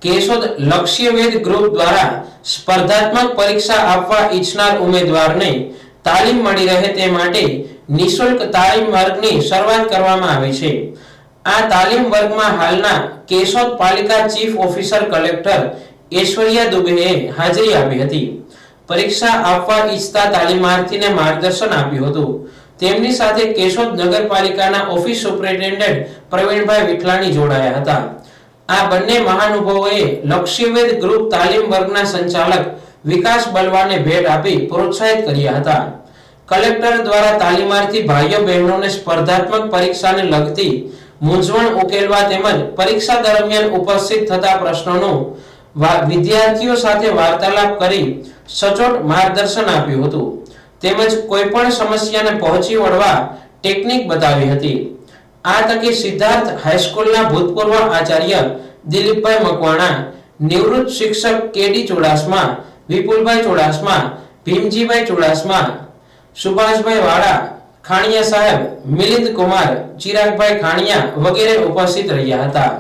Keshod લક્ષ્યવેધ group દ્વારા સ્પર્ધાત્મક પરીક્ષા આપવા ઈચ્છનાર ઉમેદવારને તાલીમ મળી રહે તે માટે નિઃશુલ્ક તાલીમ વર્ગની શરૂઆત કરવામાં આવી છે। આ તાલીમ વર્ગમાં હાલના કેશોદ પાલિકા ચીફ ઓફિસર કલેક્ટર ઐશ્વર્યા દુબેએ હાજરી આપી હતી। પરીક્ષા આપવા ઈચ્છતા તાલીમાર્થીને માર્ગદર્શન આપ્યું હતું। તેમની સાથે કેશોદ નગરપાલિકાના ઓફિસ સુપરિન્ટેન્ડન્ટ પ્રવીણભાઈ વિઠલાણી જોડાયા હતા। આ બંને મહાનુભાવોએ લક્ષ્યવેધ ગ્રુપ તાલીમ વર્ગના સંચાલક વિકાસ બલવાને ભેટ આપી પ્રોત્સાહિત કર્યા હતા। કલેક્ટર દ્વારા તાલીમાર્થી ભાઈઓ બહેનોને સ્પર્ધાત્મક પરીક્ષાને લગતી મૂંઝવણ ઉકેલવા તેમજ પરીક્ષા દરમિયાન ઉપસ્થિત થતા પ્રશ્નોનું વિદ્યાર્થીઓ સાથે વાર્તાલાપ કરી સચોટ માર્ગદર્શન આપ્યું હતું તેમજ કોઈ પણ સમસ્યાને પહોંચી વળવા ટેકનિક બતાવી હતી। આ તકે સિદ્ધાર્થ હાઈસ્કૂલના ભૂતપૂર્વ આચાર્ય દિલીપભાઈ મકવાણા, નિવૃત્ત શિક્ષક કેડી ચુડાસમા, વિપુલભાઈ ચુડાસમા, ભીમજીભાઈ ચુડાસમા, સુભાષભાઈ વાળા, ખાણિયા સાહેબ, મિલિંદ કુમાર, ચિરાગભાઈ ખાણિયા વગેરે ઉપસ્થિત રહ્યા હતા।